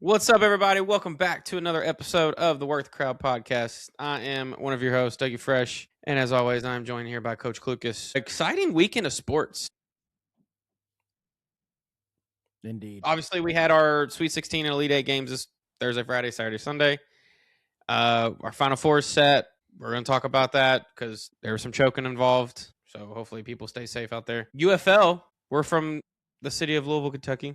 What's up, everybody? Welcome back to another episode of the Work the Crowd podcast. I am one of your hosts, Dougie Fresh, and as always, I'm joined here by Coach Klucas. Exciting weekend of sports. Indeed. Obviously, we had our Sweet 16 and Elite Eight games this Thursday, Friday, Saturday, Sunday. Our Final Four is set. We're going to talk about that because there was some choking involved, so hopefully people stay safe out there. UFL, we're from the city of Louisville, Kentucky.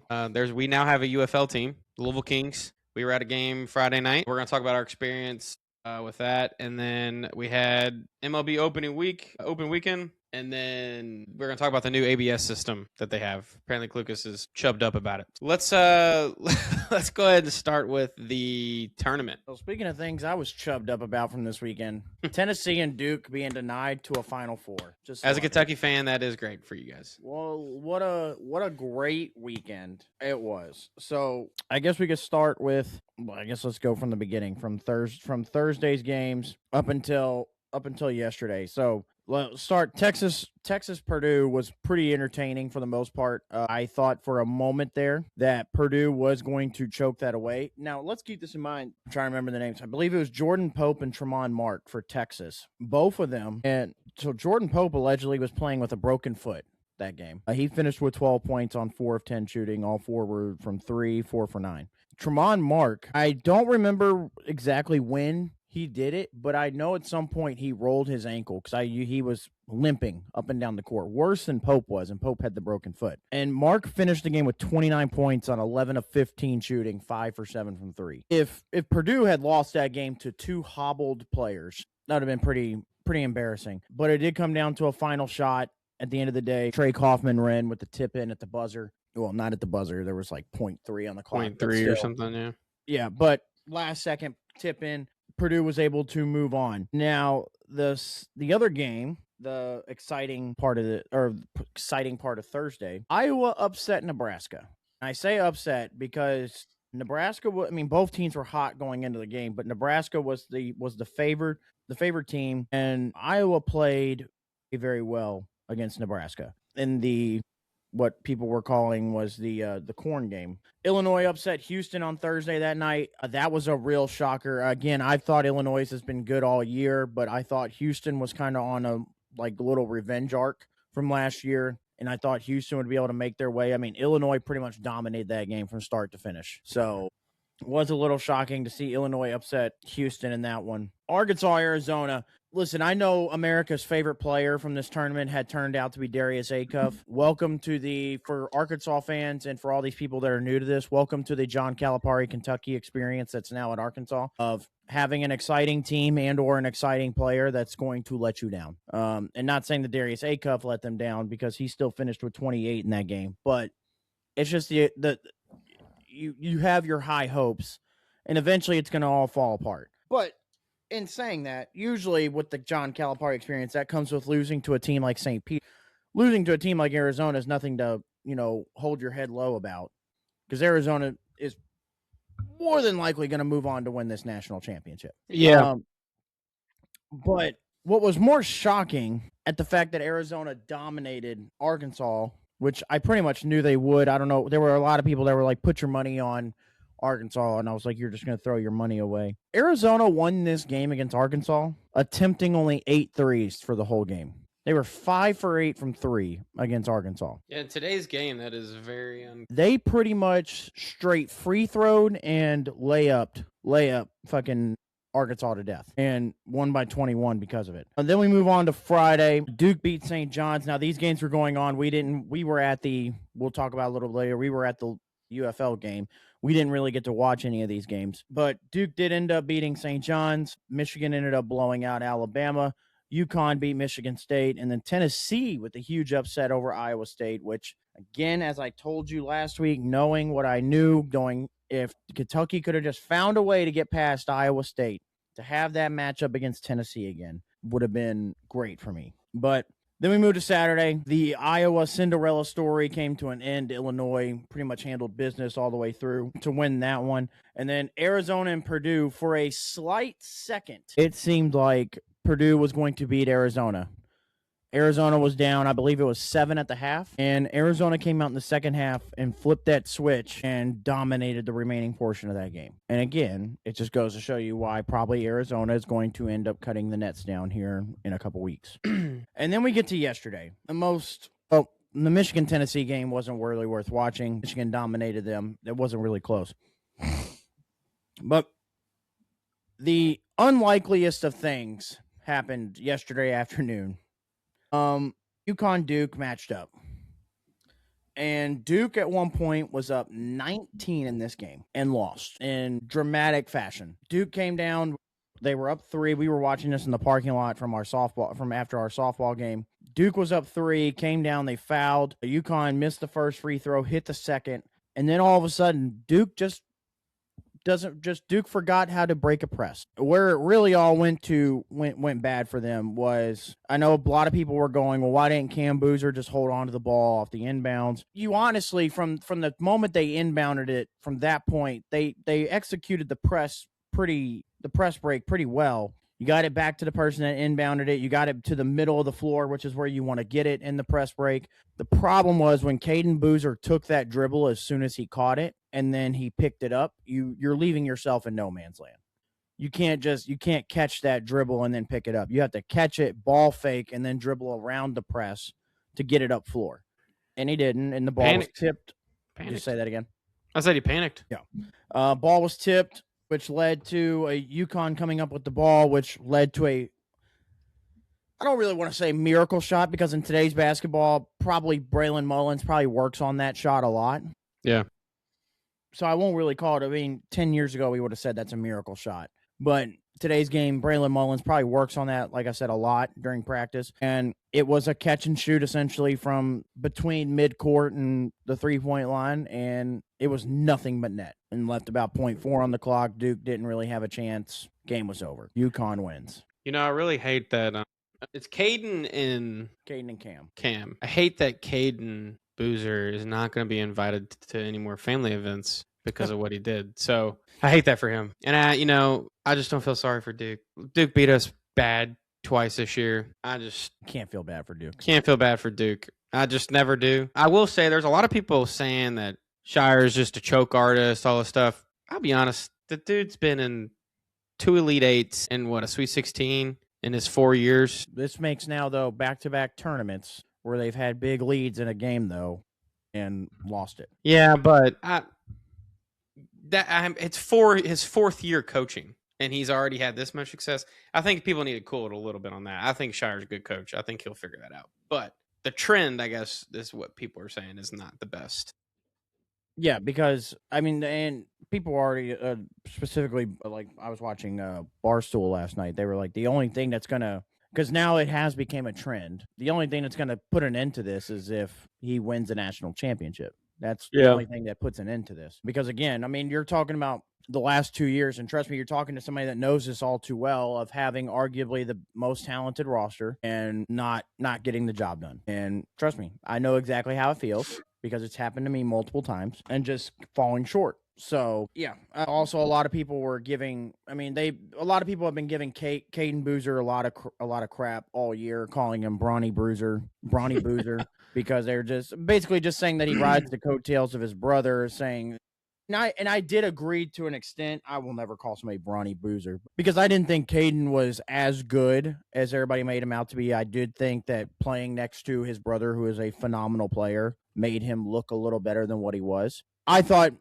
We now have a UFL team, the Louisville Kings. We were at a game Friday night. We're going to talk about our experience with that. And then we had MLB open weekend. And then we're going to talk about the new ABS system that they have. Apparently, Klucas is chubbed up about it. Let's go ahead and start with the tournament. Well, speaking of things I was chubbed up about from this weekend, Tennessee and Duke being denied to a Final Four. Just as a Kentucky fan, that is great for you guys. Well, what a great weekend it was. So I guess we could start with. Well, I guess let's go from the beginning, from Thursday's games up until yesterday. So. Let's start. Texas Purdue was pretty entertaining for the most part. I thought for a moment there that Purdue was going to choke that away. Now, let's keep this in mind. I'm trying to remember the names. I believe it was Jordan Pope and Tremont Mark for Texas. Both of them. And so Jordan Pope allegedly was playing with a broken foot that game. He finished with 12 points on 4 of 10 shooting. All 4 were from 3, 4 for 9. Tremont Mark, I don't remember exactly when he did it, but I know at some point he rolled his ankle because he was limping up and down the court, worse than Pope was, and Pope had the broken foot. And Mark finished the game with 29 points on 11 of 15 shooting, 5 for 7 from 3. If Purdue had lost that game to 2 hobbled players, that would have been pretty embarrassing. But it did come down to a final shot at the end of the day. Trey Kaufman ran with the tip in at the buzzer. Well, not at the buzzer. There was like 0.3 on the clock. 0.3 or something, yeah. Yeah, but last second tip in. Purdue was able to move on. Now, the other game, the exciting part of Thursday, Iowa upset Nebraska. I say upset because Nebraska, both teams were hot going into the game, but Nebraska was the favored team, and Iowa played very well against Nebraska in the what people were calling was the corn game. Illinois upset Houston on Thursday that night. That was a real shocker. Again, I thought Illinois has been good all year, but I thought Houston was kind of on a little revenge arc from last year, and I thought Houston would be able to make their way. Illinois pretty much dominated that game from start to finish. So it was a little shocking to see Illinois upset Houston in that one. Arkansas, Arizona. Listen, I know America's favorite player from this tournament had turned out to be Darius Acuff. Welcome for Arkansas fans and for all these people that are new to this, welcome to the John Calipari Kentucky experience that's now at Arkansas of having an exciting team and or an exciting player that's going to let you down. And not saying that Darius Acuff let them down because he still finished with 28 in that game, but it's just you have your high hopes and eventually it's going to all fall apart. But in saying that, usually with the John Calipari experience, that comes with losing to a team like St. Pete. Losing to a team like Arizona is nothing to, hold your head low about because Arizona is more than likely going to move on to win this national championship. Yeah. But what was more shocking at the fact that Arizona dominated Arkansas, which I pretty much knew they would. I don't know. There were a lot of people that were like, put your money on Arkansas, and I was like, you're just going to throw your money away. Arizona won this game against Arkansas, attempting only 8 threes for the whole game. They were 5 for 8 from 3 against Arkansas. Yeah, in today's game, that is very... They pretty much straight free throwed and layup fucking Arkansas to death and won by 21 because of it. And then we move on to Friday. Duke beat St. John's. Now, these games were going on. We'll talk about it a little later. We were at the UFL game. We didn't really get to watch any of these games, but Duke did end up beating St. John's. Michigan ended up blowing out Alabama. UConn beat Michigan State, and then Tennessee with a huge upset over Iowa State, which, again, as I told you last week, knowing what I knew, if Kentucky could have just found a way to get past Iowa State, to have that matchup against Tennessee again would have been great for me. But then we moved to Saturday. The Iowa Cinderella story came to an end. Illinois pretty much handled business all the way through to win that one. And then Arizona and Purdue, for a slight second, it seemed like Purdue was going to beat Arizona. Arizona was down, I believe it was 7 at the half, and Arizona came out in the second half and flipped that switch and dominated the remaining portion of that game. And again, it just goes to show you why probably Arizona is going to end up cutting the nets down here in a couple weeks. And then we get to yesterday. The Michigan-Tennessee game wasn't really worth watching. Michigan dominated them. It wasn't really close. But the unlikeliest of things happened yesterday afternoon. UConn Duke matched up. And Duke at one point was up 19 in this game and lost in dramatic fashion. Duke came down. They were up 3. We were watching this in the parking lot from after our softball game. Duke was up 3, came down, they fouled. UConn missed the first free throw, hit the second, and then all of a sudden Duke Duke forgot how to break a press. Where it really all went bad for them was, I know a lot of people were going, well, why didn't Cam Boozer just hold on to the ball off the inbounds? You honestly, from the moment they inbounded it, from that point, they executed the press break pretty well. You got it back to the person that inbounded it. You got it to the middle of the floor, which is where you want to get it in the press break. The problem was when Caden Boozer took that dribble as soon as he caught it and then he picked it up, you're leaving yourself in no man's land. You can't catch that dribble and then pick it up. You have to catch it, ball fake, and then dribble around the press to get it up floor. And he didn't, and the ball was tipped. Did you say that again? I said he panicked. Yeah. Ball was tipped, which led to a UConn coming up with the ball, which led to I don't really want to say miracle shot, because in today's basketball, probably Braylon Mullins probably works on that shot a lot. Yeah. So I won't really call it. 10 years ago, we would have said that's a miracle shot. But today's game, Braylon Mullins probably works on that, like I said, a lot during practice. And it was a catch and shoot essentially from between midcourt and the 3-point line. And it was nothing but net and left about 0.4 on the clock. Duke didn't really have a chance. Game was over. UConn wins. I really hate that. It's Caden and Cam. I hate that Caden Boozer is not going to be invited to any more family events because of what he did. So I hate that for him. And I just don't feel sorry for Duke. Duke beat us bad twice this year. I just can't feel bad for Duke. Can't feel bad for Duke. I just never do. I will say there's a lot of people saying that Shire is just a choke artist, all this stuff. I'll be honest. The dude's been in 2 Elite Eights and a Sweet 16 in his 4 years. This makes now, though, back-to-back tournaments where they've had big leads in a game, though, and lost it. Yeah, but it's for his 4th year coaching, and he's already had this much success. I think people need to cool it a little bit on that. I think Shire's a good coach. I think he'll figure that out. But the trend, I guess, is what people are saying is not the best. Yeah, because, and people already, specifically, like, I was watching Barstool last night. They were like, the only thing that's going to, because now it has become a trend, the only thing that's going to put an end to this is if he wins a national championship. That's the only thing that puts an end to this. Because, again, you're talking about the last 2 years, and trust me, you're talking to somebody that knows this all too well, of having arguably the most talented roster and not getting the job done. And trust me, I know exactly how it feels, because it's happened to me multiple times, and just falling short. So, yeah. Also, a lot of people were giving, a lot of people have been giving Caden Boozer a lot of crap all year, calling him Brawny Boozer, because they're just basically just saying that he rides the coattails of his brother, saying, and I did agree to an extent. I will never call somebody Brawny Boozer, because I didn't think Caden was as good as everybody made him out to be. I did think that playing next to his brother, who is a phenomenal player, made him look a little better than what he was. I thought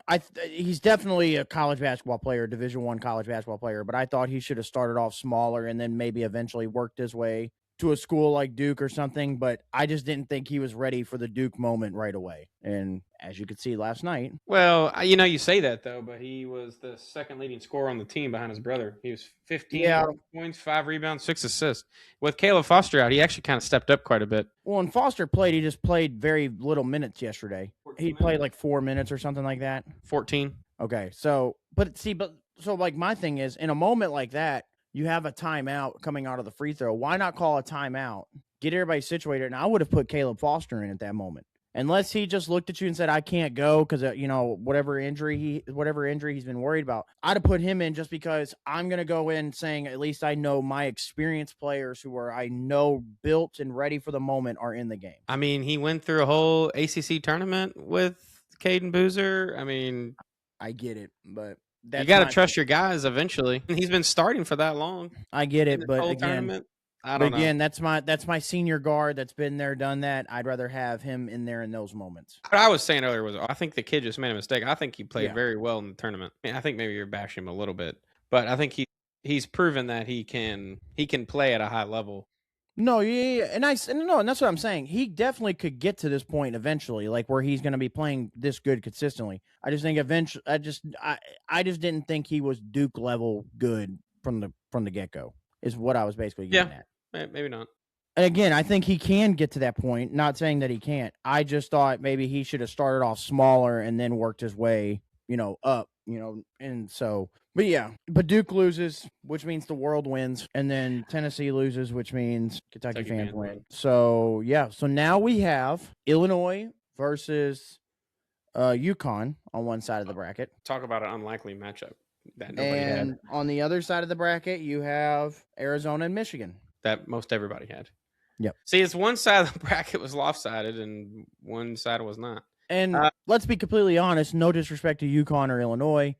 he's definitely a college basketball player, Division I college basketball player, but I thought he should have started off smaller and then maybe eventually worked his way to a school like Duke or something, but I just didn't think he was ready for the Duke moment right away. And as you could see last night. Well, you say that, though, but he was the second leading scorer on the team behind his brother. He was 15 points, 5 rebounds, 6 assists. With Caleb Foster out, he actually kind of stepped up quite a bit. Well, when Foster played, he just played very little minutes yesterday. He played like 4 minutes or something like that. 14. Okay, so my thing is, in a moment like that, you have a timeout coming out of the free throw. Why not call a timeout, get everybody situated? And I would have put Caleb Foster in at that moment unless he just looked at you and said, I can't go because, whatever injury he's been worried about, I'd have put him in just because I'm going to go in saying, at least I know my experienced players who are, I know, built and ready for the moment are in the game. I mean, he went through a whole ACC tournament with Caden Boozer. I mean, I get it, but you got to trust your guys eventually. He's been starting for that long. I get it, but again, tournament. I don't know. That's my senior guard that's been there, done that. I'd rather have him in there in those moments. What I was saying earlier was I think the kid just made a mistake. I think he played very well in the tournament. I think maybe you're bashing him a little bit, but I think he's proven that he can play at a high level. No, yeah, and that's what I'm saying. He definitely could get to this point eventually, like where he's going to be playing this good consistently. I just think eventually, I just didn't think he was Duke level good from the get go. Is what I was basically getting at. Maybe not. And again, I think he can get to that point. Not saying that he can't. I just thought maybe he should have started off smaller and then worked his way, up, and so. But yeah, but Duke loses, which means the world wins, and then Tennessee loses, which means Kentucky fans win. So yeah, so now we have Illinois versus UConn on one side of the bracket. Talk about an unlikely matchup that nobody had. And on the other side of the bracket, you have Arizona and Michigan. That most everybody had. Yep. See, it's one side of the bracket was lopsided and one side was not. And let's be completely honest, no disrespect to UConn or Illinois.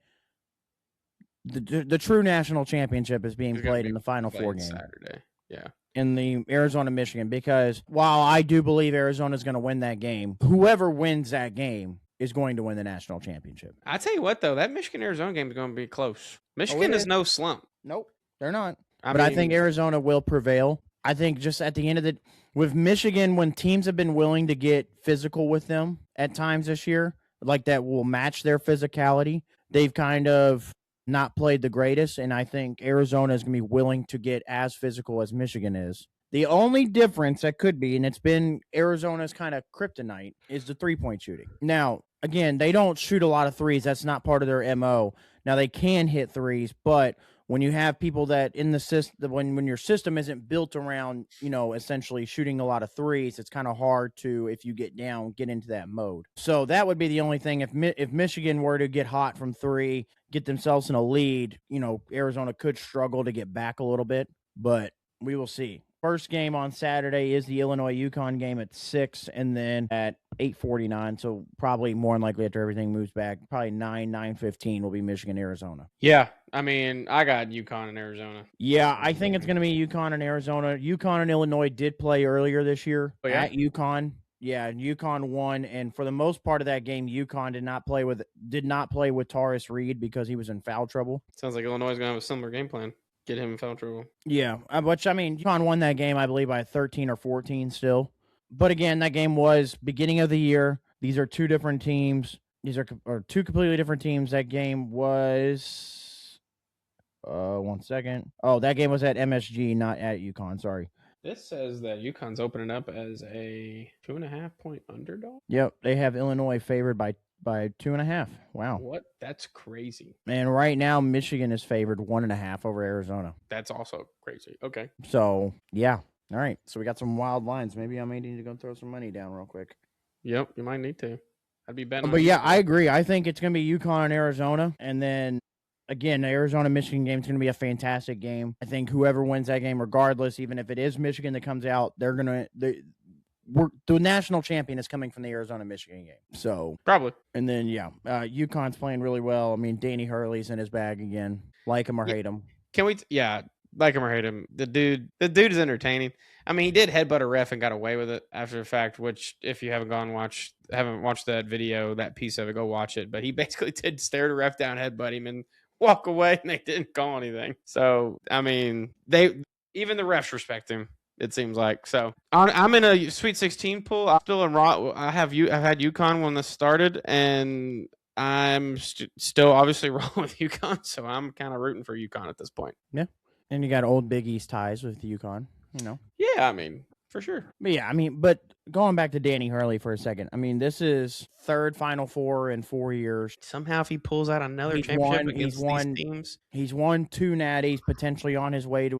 The true national championship is being played in the Final Four game. Saturday. Yeah. In the Arizona-Michigan, because while I do believe Arizona is going to win that game, whoever wins that game is going to win the national championship. I tell you what, though, that Michigan-Arizona game is going to be close. Michigan is no slump. Nope, they're not. I think Arizona will prevail. I think just at the end of with Michigan, when teams have been willing to get physical with them at times this year, like that will match their physicality, they've kind of not played the greatest, and I think Arizona is going to be willing to get as physical as Michigan is. The only difference that could be, and it's been Arizona's kind of kryptonite, is the three-point shooting. Now, again, they don't shoot a lot of threes. That's not part of their MO. Now, they can hit threes, but when you have people that in the system, when your system isn't built around, essentially shooting a lot of threes, it's kind of hard to, if you get down, get into that mode. So that would be the only thing. If Michigan were to get hot from three, get themselves in a lead, Arizona could struggle to get back a little bit, but we will see. First game on Saturday is the Illinois-UConn game at 6, and then at 8:49. So probably more than likely after everything moves back, probably 9:15 will be Michigan-Arizona. Yeah, I mean, I got UConn and Arizona. Yeah, I think it's going to be UConn and Arizona. UConn and Illinois did play earlier this year at UConn. Yeah, UConn won, and for the most part of that game, UConn did not play with Taurus Reed because he was in foul trouble. Sounds like Illinois is going to have a similar game plan. Get him in foul trouble. Yeah, which, I mean, UConn won that game, I believe, by 13 or 14 still. But again, that game was beginning of the year. These are two different teams. These are two completely different teams. That game was... 1 second. Oh, that game was at MSG, not at UConn. Sorry. This says that UConn's opening up as a 2.5-point underdog. Yep, they have Illinois favored by 2.5. Wow. What? That's crazy. And right now, Michigan is favored 1.5 over Arizona. That's also crazy. Okay. So, yeah. All right. So, we got some wild lines. Maybe I may need to go throw some money down real quick. Yep, you might need to. I'd be betting. But yeah, I agree. I think it's going to be UConn and Arizona. And then, again, the Arizona-Michigan game is going to be a fantastic game. I think whoever wins that game, regardless, even if it is Michigan that comes out, the national champion is coming from the Arizona-Michigan game. So probably. And then, UConn's playing really well. I mean, Danny Hurley's in his bag again. Like him or hate him. Can we? Like him or hate him. The dude is entertaining. I mean, he did headbutt a ref and got away with it after the fact, which if you haven't watched that video, that piece of it, go watch it. But he basically did stare the ref down, headbutt him, and walk away, and they didn't call anything. So, I mean, even the refs respect him, it seems like. So, I'm in a Sweet 16 pool. I'm still in I've had UConn when this started, and I'm still obviously rolling with UConn, so I'm kind of rooting for UConn at this point. Yeah. And you got old Big East ties with UConn, Yeah, I mean, for sure. But going back to Danny Hurley for a second, I mean, this is third Final Four in 4 years. Somehow, if he pulls out another championship against these teams, he's won 2 natties, potentially on his way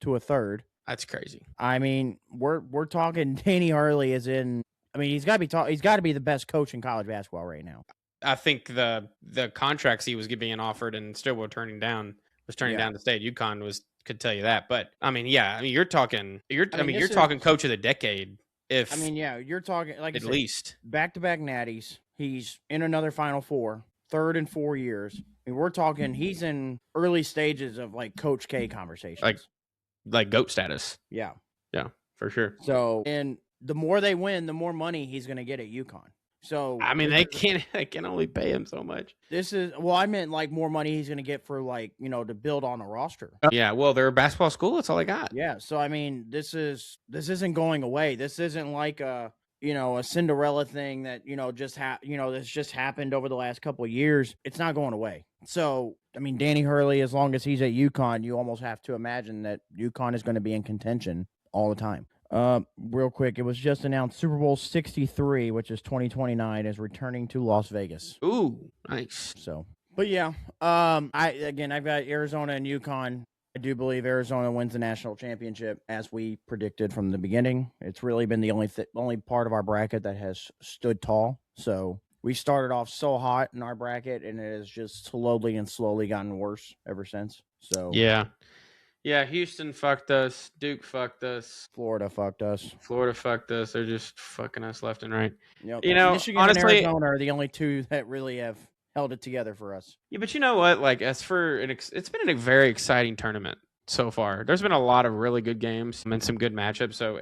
to a third. That's crazy. I mean, we're talking Danny Hurley is in I mean, he's got to be the best coach in college basketball right now. I think the contracts he was being offered and still were turning down the state. UConn could tell you that. But I mean, yeah, I mean, you're talking coach of the decade. You're talking like at least back-to-back natties. He's in another Final Four, third in 4 years. I mean, we're talking he's in early stages of like Coach K conversations, like GOAT status. Yeah, for sure. So, and the more they win, the more money he's going to get at UConn. So I mean, they can only pay him so much. I meant like more money he's going to get for like, to build on a roster. Yeah, well, they're a basketball school. That's all they got. Yeah, so I mean, this isn't going away. This isn't like a Cinderella thing that that's just happened over the last couple of years. It's not going away. So I mean, Danny Hurley, as long as he's at UConn, you almost have to imagine that UConn is going to be in contention all the time. Real quick, it was just announced Super Bowl 63, which is 2029, is returning to Las Vegas. Ooh, nice. So, but yeah, I've got Arizona and UConn. I do believe Arizona wins the national championship, as we predicted from the beginning. It's really been the only part of our bracket that has stood tall. So we started off so hot in our bracket, and it has just slowly gotten worse ever since. So yeah, Houston fucked us. Duke fucked us. Florida fucked us. They're just fucking us left and right. Yep. Michigan honestly, and Arizona are the only two that really have held it together for us. Yeah, but you know what? Like, it's been a very exciting tournament so far. There's been a lot of really good games and some good matchups. So,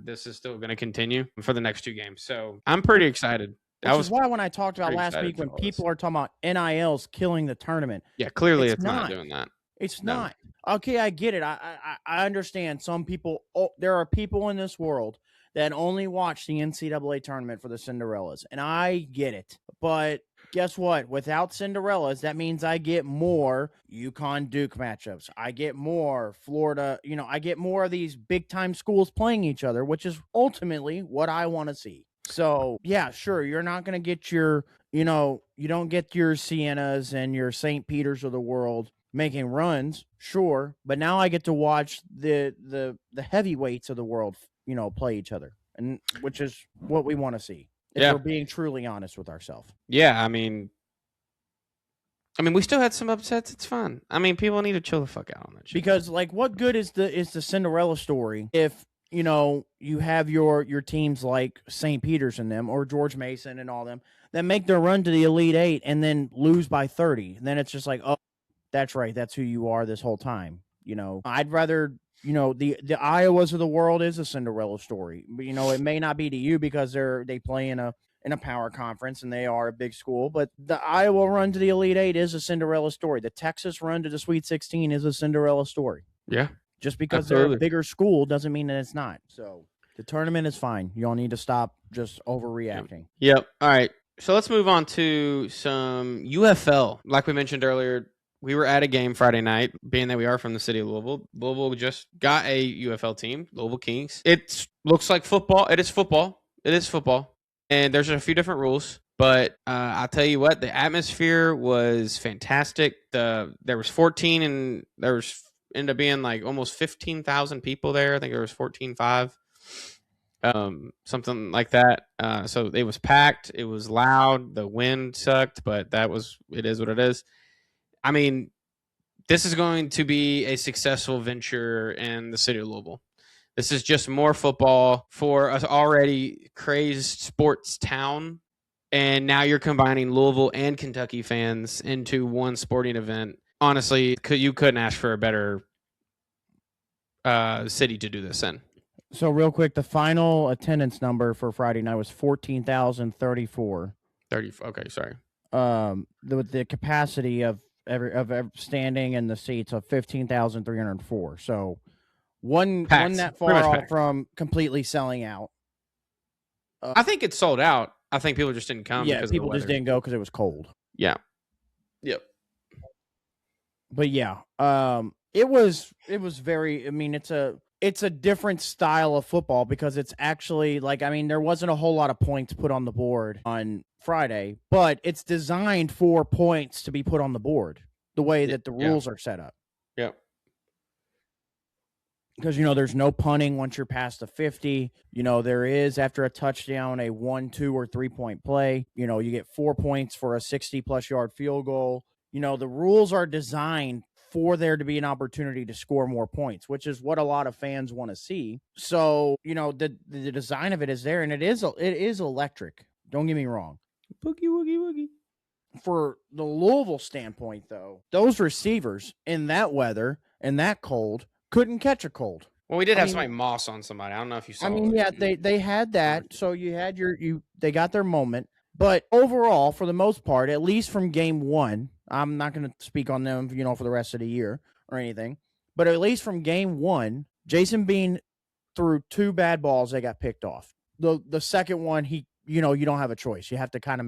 this is still going to continue for the next two games. So, I'm pretty excited. Which is why when I talked about last week, when people are talking about NILs killing the tournament. Yeah, clearly it's not doing that. It's not. Okay, I get it. I understand some people. There are people in this world that only watch the NCAA tournament for the Cinderellas, and I get it. But guess what? Without Cinderellas, that means I get more UConn Duke matchups. I get more Florida. I get more of these big time schools playing each other, which is ultimately what I want to see. So yeah, sure. You're not going to get your, you don't get your Siennas and your St. Peters of the world making runs, sure, but now I get to watch the heavyweights of the world, play each other, and which is what we want to see. If we're being truly honest with ourselves. Yeah, I mean, we still had some upsets. It's fun. I mean, people need to chill the fuck out on that shit. Because like, what good is the Cinderella story if you have your teams like St. Peter's and them, or George Mason and all them, that make their run to the Elite Eight and then lose by 30, and then it's just like, oh, that's right. That's who you are this whole time. I'd rather, the Iowas of the world is a Cinderella story. But, it may not be to you because they play in a power conference and they are a big school. But the Iowa run to the Elite Eight is a Cinderella story. The Texas run to the Sweet 16 is a Cinderella story. Yeah. Just because they're a bigger school doesn't mean that it's not. So the tournament is fine. You all need to stop just overreacting. Yep. All right. So let's move on to some UFL. Like we mentioned earlier, we were at a game Friday night, being that we are from the city of Louisville. Louisville just got a UFL team, Louisville Kings. It looks like football. It is football. And there's a few different rules. But I'll tell you what, the atmosphere was fantastic. There was 14, and ended up being like almost 15,000 people there. I think there was 14,500, something like that. So it was packed. It was loud. The wind sucked, but it is what it is. I mean, this is going to be a successful venture in the city of Louisville. This is just more football for us already crazed sports town. And now you're combining Louisville and Kentucky fans into one sporting event. Honestly, you couldn't ask for a better city to do this in. So real quick, the final attendance number for Friday night was 14,034. 30. Okay, sorry. The capacity of every standing in the seats of 15,304. So one that far off from completely selling out. I think it's sold out. I think people just didn't come. Yeah, people just didn't go because it was cold. Yeah. Yep. But yeah, it was very. I mean, it's a different style of football because it's actually there wasn't a whole lot of points put on the board on Friday, but it's designed for points to be put on the board the way that the rules are set up. Yep. because, there's no punting once you're past the 50. There is, after a touchdown, a 1, 2, or 3-point play. You get 4 points for a 60-plus yard field goal. The rules are designed for there to be an opportunity to score more points, which is what a lot of fans want to see. So, the design of it is there, and it is electric. Don't get me wrong. Boogie, woogie, woogie. For the Louisville standpoint, though, those receivers in that weather and that cold couldn't catch a cold. Well, we did have somebody moss on somebody. I don't know if you saw. They had that. So you had they got their moment. But overall, for the most part, at least from game 1, I'm not going to speak on them, for the rest of the year or anything. But at least from game 1, Jason Bean threw 2 bad balls that got picked off. The second one, you don't have a choice. You have to kind of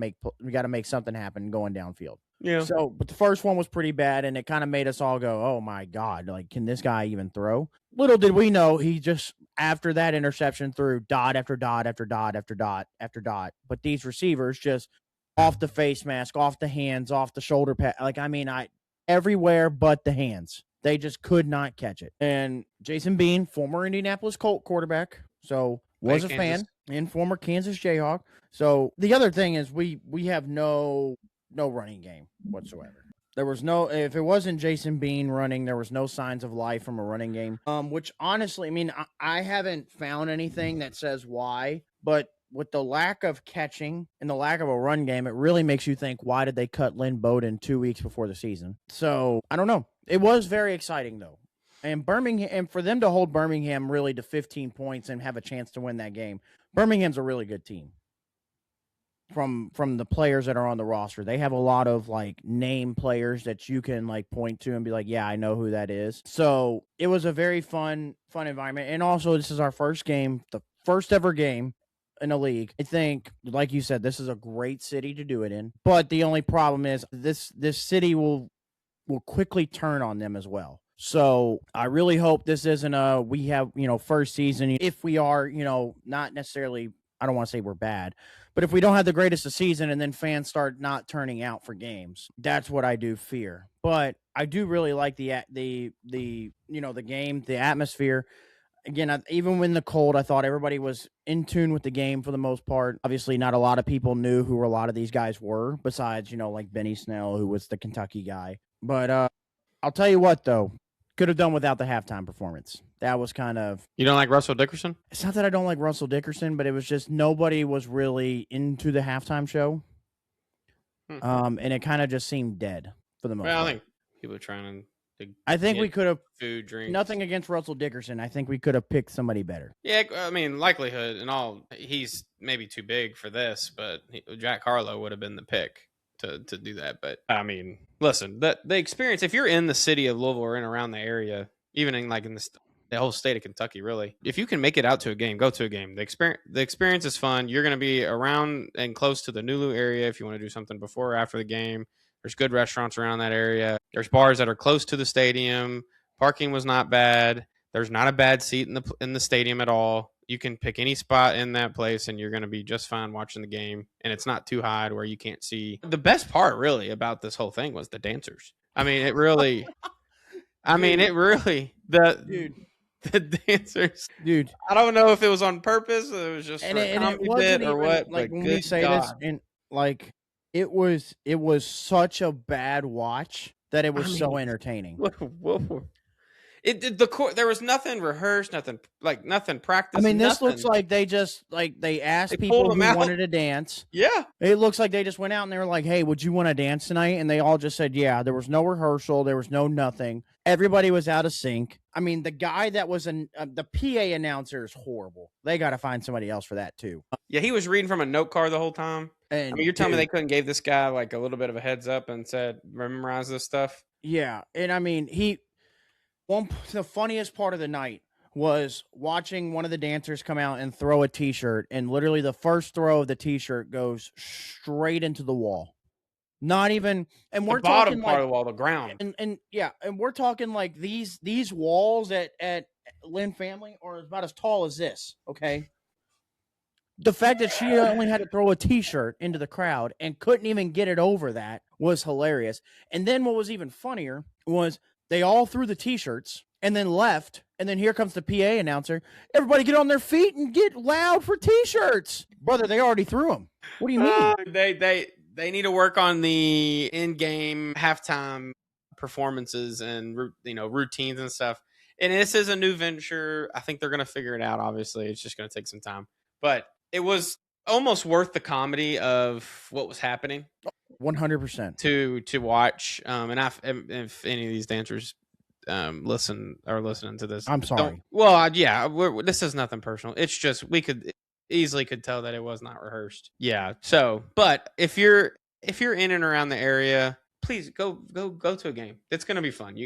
make something happen going downfield. Yeah. So, but the first one was pretty bad, and it kind of made us all go, "Oh my God! Like, can this guy even throw?" Little did we know, he just, after that interception, threw dot after dot after dot after dot after dot. But these receivers just off the face mask, off the hands, off the shoulder pad, everywhere but the hands. They just could not catch it. And Jason Bean, former Indianapolis Colt quarterback, so was a fan, and former Kansas Jayhawk. So the other thing is we have no running game whatsoever. There was if it wasn't Jason Bean running, there was no signs of life from a running game. Which honestly, I haven't found anything that says why, but with the lack of catching and the lack of a run game, it really makes you think, why did they cut Lynn Bowden 2 weeks before the season? So I don't know. It was very exciting though. And Birmingham, and for them to hold Birmingham really to 15 points and have a chance to win that game, Birmingham's a really good team. From the players that are on the roster, they have a lot of name players that you can point to and be like, yeah, I know who that is. So it was a very fun environment. And also, this is our first game, the first ever game in the league. I think, like you said, this is a great city to do it in. But the only problem is this city will quickly turn on them as well. So I really hope this isn't we have, first season. If we are, not necessarily, I don't want to say we're bad, but if we don't have the greatest of season and then fans start not turning out for games, that's what I do fear. But I do really like the game, the atmosphere. Again, even when the cold, I thought everybody was in tune with the game for the most part. Obviously, not a lot of people knew who a lot of these guys were, besides, like Benny Snell, who was the Kentucky guy. But I'll tell you what, though. Could have done without the halftime performance. That was kind of... You don't like Russell Dickerson? It's not that I don't like Russell Dickerson, but it was just nobody was really into the halftime show. And it kind of just seemed dead for the most part. I think people are trying to I think we could have... Food, drink. Nothing against Russell Dickerson. I think we could have picked somebody better. Yeah, likelihood and all, he's maybe too big for this, but Jack Harlow would have been the pick to do that. But listen, the experience, if you're in the city of Louisville or in around the area, even in the whole state of Kentucky, really, if you can make it out to a game, go to a game. The experience is fun. You're going to be around and close to the Nulu area if you want to do something before or after the game. There's good restaurants around that area. There's bars that are close to the stadium. Parking was not bad. There's not a bad seat in the stadium at all. You can pick any spot in that place and you're going to be just fine watching the game. And it's not too high to where you can't see. The best part really about this whole thing was the dancers. The dancers. Dude. I don't know if it was on purpose. Or it was just for a comedy bit or what. When we say this, and it was such a bad watch that it was so entertaining. There was nothing rehearsed, nothing practiced. This looks like they just they asked people who wanted to dance. Yeah, it looks like they just went out and they were like, "Hey, would you want to dance tonight?" And they all just said, "Yeah." There was no rehearsal. There was no nothing. Everybody was out of sync. The guy that was the PA announcer is horrible. They got to find somebody else for that too. Yeah, he was reading from a note card the whole time. And you're telling me they couldn't give this guy a little bit of a heads up and said, "Memorize this stuff." Yeah, and the funniest part of the night was watching one of the dancers come out and throw a T-shirt, and literally the first throw of the T-shirt goes straight into the wall. Not even, and we're the bottom talking part of the wall, the ground, and we're talking these walls at Lynn Family are about as tall as this. Okay, the fact that she only had to throw a T-shirt into the crowd and couldn't even get it over that was hilarious. And then what was even funnier was, they all threw the T-shirts, and then left. And then here comes the PA announcer. Everybody get on their feet and get loud for T-shirts. Brother, they already threw them. What do you mean? They need to work on the in-game halftime performances and routines and stuff. And this is a new venture. I think they're going to figure it out. Obviously, it's just going to take some time. But it was almost worth the comedy of what was happening. 100% to watch. And if any of these dancers listening to this, I'm sorry. this is nothing personal. It's just we could easily tell that it was not rehearsed. Yeah. So, but if you're in and around the area, please go to a game. It's going to be fun.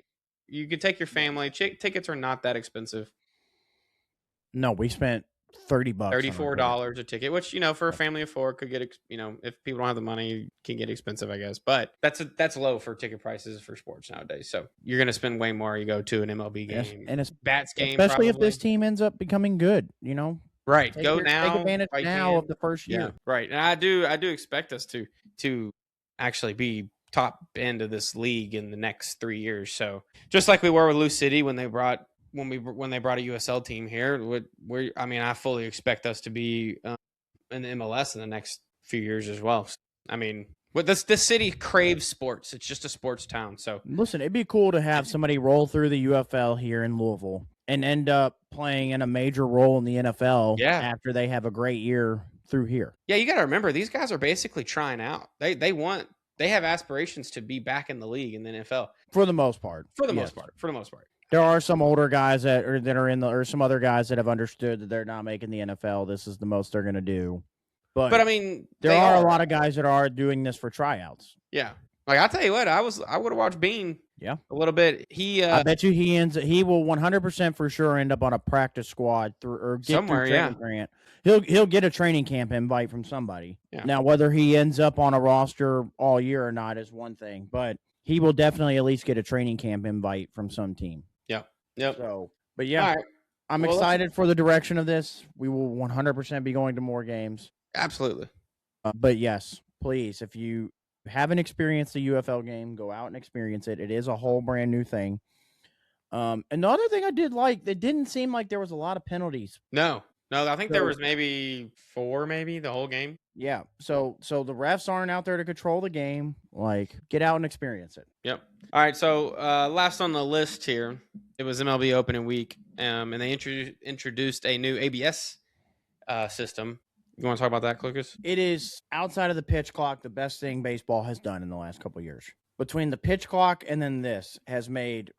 You could take your family. Tickets are not that expensive. No, we spent $30, $34 a ticket, which for a family of 4 could get if people don't have the money, can get expensive, I guess. But that's low for ticket prices for sports nowadays. So you're gonna spend way more. You go to an MLB game and a Bats game, especially if this team ends up becoming good. Right. Take now. advantage now of the first year. Yeah, right. And I do expect us to actually be top end of this league in the next 3 years. So just like we were with Lou City when they brought a USL team here, I fully expect us to be in the MLS in the next few years as well. I mean, this city craves sports. It's just a sports town. So listen, it'd be cool to have somebody roll through the UFL here in Louisville and end up playing in a major role in the NFL after they have a great year through here. Yeah, you got to remember, these guys are basically trying out. They have aspirations to be back in the league in the NFL. For the most part. For the most part. There are some older guys that are in or some other guys that have understood that they're not making the NFL. This is the most they're going to do. But I mean, there are a lot of guys that are doing this for tryouts. Yeah. Like, I'll tell you what, I would have watched Bean a little bit. I bet you he will 100% for sure end up on a practice squad or get somewhere, Grant. He'll get a training camp invite from somebody. Yeah. Now, whether he ends up on a roster all year or not is one thing, but he will definitely at least get a training camp invite from some team. Yep. So, but yeah, right. I'm excited for the direction of this. We will 100% be going to more games. Absolutely. But yes, please, if you haven't experienced the UFL game, go out and experience it. It is a whole brand new thing. And the other thing I did like, it didn't seem like there was a lot of penalties. No, I think there was maybe 4, the whole game. Yeah. So the refs aren't out there to control the game. Like, get out and experience it. Yep. All right. So last on the list here, it was MLB opening week, and they introduced a new ABS system. You want to talk about that, Klucas? It is, outside of the pitch clock, the best thing baseball has done in the last couple of years. Between the pitch clock and then this made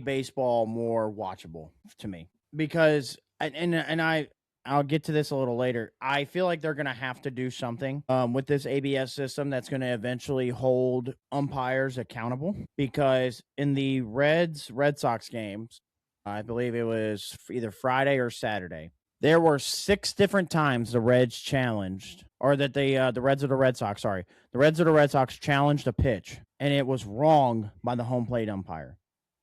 baseball more watchable to me, because I'll get to this a little later. I feel like they're going to have to do something with this ABS system that's going to eventually hold umpires accountable, because in the Red Sox games, I believe it was either Friday or Saturday, there were 6 different times the Reds challenged, or that the Reds of the Red Sox challenged a pitch, and it was wrong by the home plate umpire.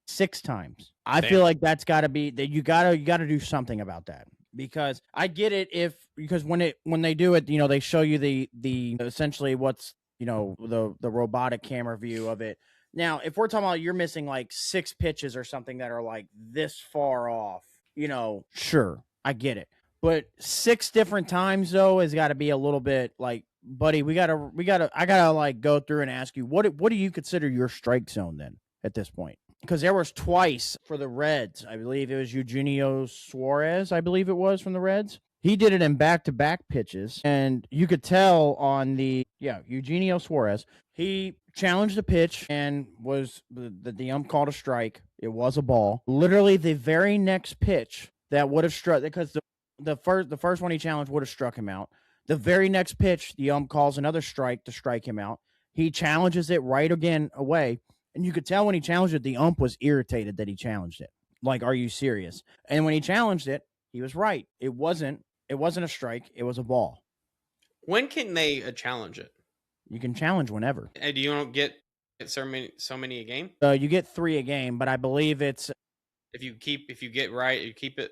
6 times. I feel like that's got to be that you got to do something about that. Because I get it because when they do it, they show you the essentially what's, the robotic camera view of it. Now, if we're talking about you're missing like 6 pitches or something that are like this far off, sure, I get it. But 6 different times though has got to be a little bit like, buddy, I gotta like go through and ask you, what do you consider your strike zone then at this point? Because there was twice for the Reds. I believe it was Eugenio Suarez, I believe it was, from the Reds. He did it in back-to-back pitches, and you could tell on Eugenio Suarez, he challenged the pitch and the ump called a strike. It was a ball. Literally the very next pitch that would have struck, because the first one he challenged would have struck him out. The very next pitch, the ump calls another strike to strike him out. He challenges it right again away. And you could tell when he challenged it, the ump was irritated that he challenged it. Like, are you serious? And when he challenged it, he was right. It wasn't a strike. It was a ball. When can they challenge it? You can challenge whenever. And you don't get so many a game? You get 3 a game, but I believe it's if you get right, you keep it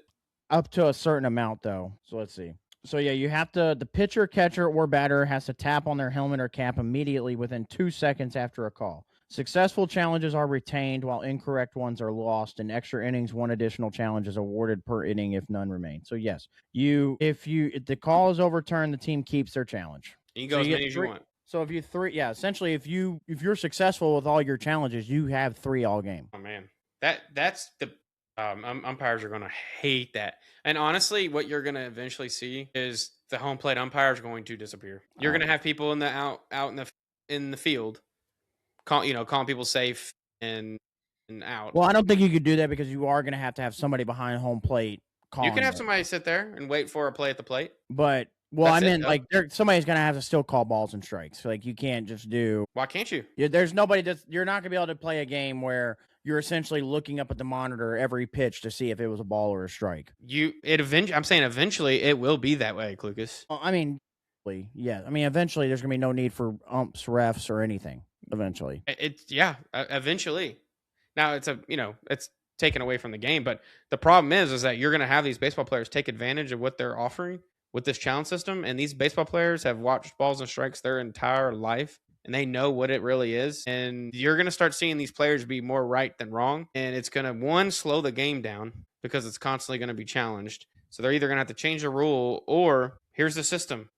up to a certain amount though. So let's see. So yeah, you have to, the pitcher, catcher, or batter has to tap on their helmet or cap immediately within 2 seconds after a call. Successful challenges are retained while incorrect ones are lost. In extra innings, 1 additional challenge is awarded per inning if none remain. So yes, if the call is overturned, the team keeps their challenge. You can So go as you many get as you 3. want. So essentially if you're successful with all your challenges, you have 3 all game. Oh man, that's the umpires are going to hate that. And honestly, what you're going to eventually see is the home plate umpires are going to disappear. You're going to have people in the out in the field, calling people safe and out. Well, I don't think you could do that because you are going to have somebody behind home plate calling. You can have somebody sit there and wait for a play at the plate. But That's I meant it, like somebody's going to have to still call balls and strikes. Like you can't just do. Why can't you? There's nobody that's you're not going to be able to play a game where you're essentially looking up at the monitor every pitch to see if it was a ball or a strike. I'm saying eventually it will be that way, Klucas. Well, I mean, yeah. I mean, eventually there's going to be no need for umps, refs, or anything. Eventually, eventually. Now it's taken away from the game, but the problem is that you're going to have these baseball players take advantage of what they're offering with this challenge system, and these baseball players have watched balls and strikes their entire life, and they know what it really is. And you're going to start seeing these players be more right than wrong, and it's going to slow the game down because it's constantly going to be challenged. So they're either going to have to change the rule, or here's the system: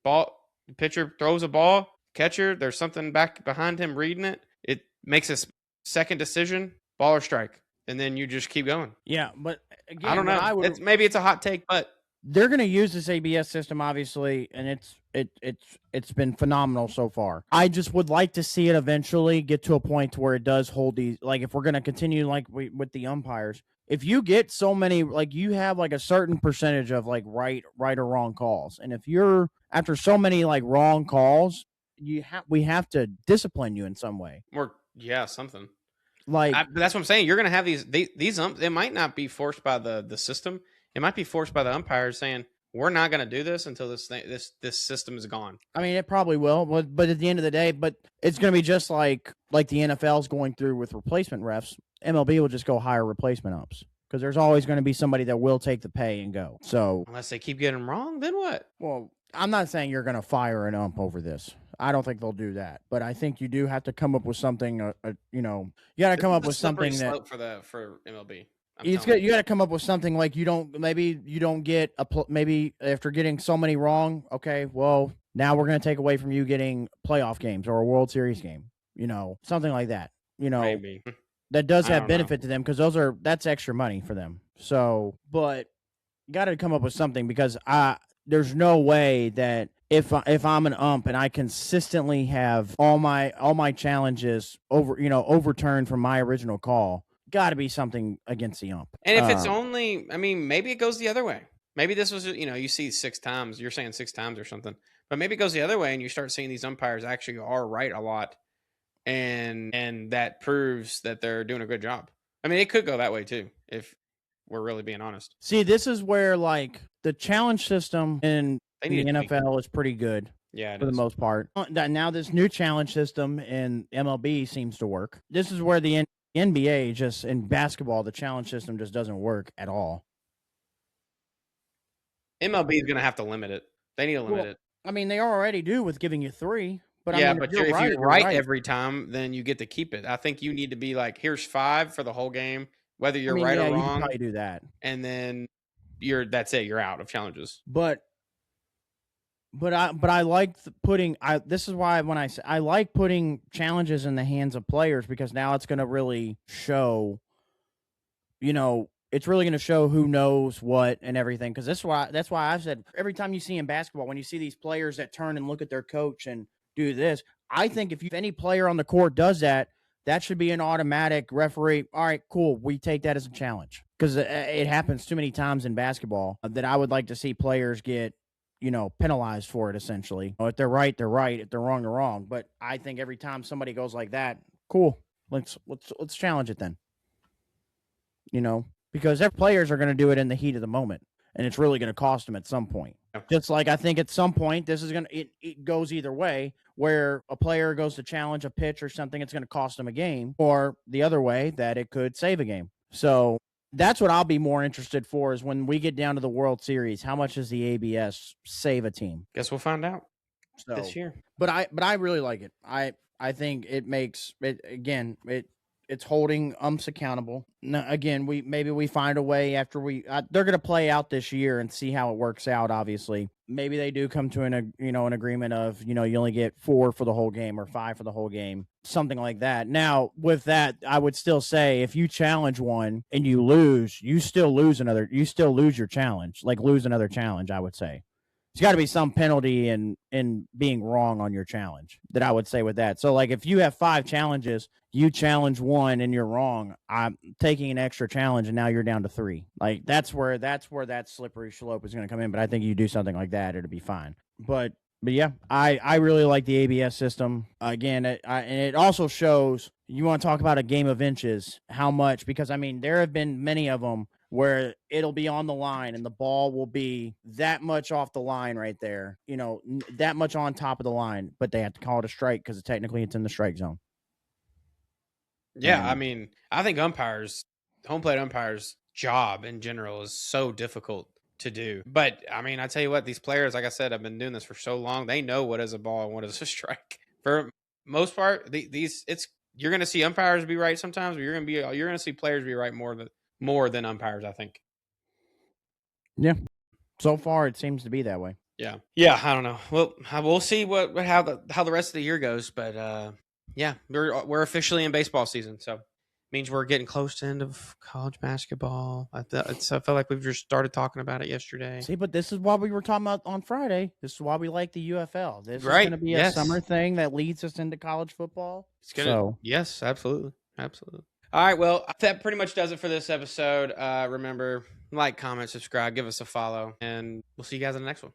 pitcher throws a ball, catcher, there's something back behind him reading it. It makes a second decision, ball or strike, and then you just keep going. Yeah, but again, I don't know. Maybe it's a hot take, but they're going to use this ABS system, obviously, and it's been phenomenal so far. I just would like to see it eventually get to a point where it does hold these. Like if we're going to continue with the umpires, if you get so many, like you have like a certain percentage of like right or wrong calls, and if you're after so many like wrong calls, we have to discipline you in some way. Or something. Like that's what I'm saying. You're going to have these umps. It might not be forced by the system. It might be forced by the umpires saying, we're not going to do this until this system is gone. I mean, it probably will, but at the end of the day, it's going to be just like the NFL's going through with replacement refs. MLB will just go hire replacement umps because there's always going to be somebody that will take the pay and go. So unless they keep getting them wrong, then what? Well, I'm not saying you're going to fire an ump over this. I don't think they'll do that, but I think you do have to come up with something. You got to come up with something that for MLB. You got to come up with something like you don't get maybe after getting so many wrong. Okay, well now we're going to take away from you getting playoff games or a World Series game. Something like that. Maybe that does have benefit to them because that's extra money for them. So, but got to come up with something because there's no way that if I'm an ump and I consistently have all my challenges overturned from my original call. Got to be something against the ump. And if it's only, maybe it goes the other way. Maybe this was, you see 6 times. You're saying 6 times or something. But maybe it goes the other way, and you start seeing these umpires actually are right a lot, and that proves that they're doing a good job. It could go that way too, if we're really being honest. See, this is where the challenge system in the NFL is pretty good. Yeah, for the most part. Now this new challenge system in MLB seems to work. This is where the NBA just in basketball, the challenge system just doesn't work at all. MLB is going to have to limit it. They need to limit it. They already do with giving you 3. But if you're right every time, then you get to keep it. I think you need to be like, here's 5 for the whole game, whether you're right or wrong. You can probably do that, and then that's it. You're out of challenges. But I like putting. This is why when I like putting challenges in the hands of players because now it's going to really show. It's really going to show who knows what and everything. Because that's why I've said every time you see in basketball when you see these players that turn and look at their coach and do this, I think if any player on the court does that, that should be an automatic referee. All right, cool. We take that as a challenge because it happens too many times in basketball that I would like to see players get. Penalized for it essentially. If they're right, they're right. If they're wrong, they're wrong. But I think every time somebody goes like that, cool. Let's challenge it then. Because their players are going to do it in the heat of the moment, and it's really going to cost them at some point. Okay. Just like I think at some point this is it goes either way, where a player goes to challenge a pitch or something, it's going to cost them a game, or the other way that it could save a game. So. That's what I'll be more interested for is when we get down to the World Series, how much does the ABS save a team? Guess we'll find out this year. But I really like it. I think it makes it again. It's holding umps accountable. Now, again, we find a way after they're going to play out this year and see how it works out. Obviously, maybe they do come to an agreement of you only get 4 for the whole game or 5 for the whole game, something like that. Now, with that, I would still say if you challenge one and you lose, you still lose your challenge, like lose another challenge. I would say. There's got to be some penalty in being wrong on your challenge that I would say with that. So like if you have 5 challenges, you challenge one and you're wrong, I'm taking an extra challenge and now you're down to 3. Like that's where that slippery slope is going to come in. But I think you do something like that, it'll be fine. But yeah, I really like the ABS system. Again, and it also shows, you want to talk about a game of inches, how much, because I mean there have been many of them where it'll be on the line and the ball will be that much off the line right there, that much on top of the line, but they have to call it a strike because technically it's in the strike zone. Yeah, And I mean, I think home plate umpires' job in general is so difficult to do. But I mean, I tell you what, these players, like I said, I've been doing this for so long, they know what is a ball and what is a strike. For most part, you're going to see umpires be right sometimes, but you're going to see players be right more than umpires, I think. Yeah. So far, it seems to be that way. Yeah. I don't know. Well, we'll see how the rest of the year goes, but yeah, we're officially in baseball season, so it means we're getting close to the end of college basketball. I felt like we've just started talking about it yesterday. See, but this is what we were talking about on Friday. This is why we like the UFL. This is Right, going to be yes. a summer thing that leads us into college football. Yes, absolutely. All right, well, that pretty much does it for this episode. Remember, like, comment, subscribe, give us a follow, and we'll see you guys in the next one.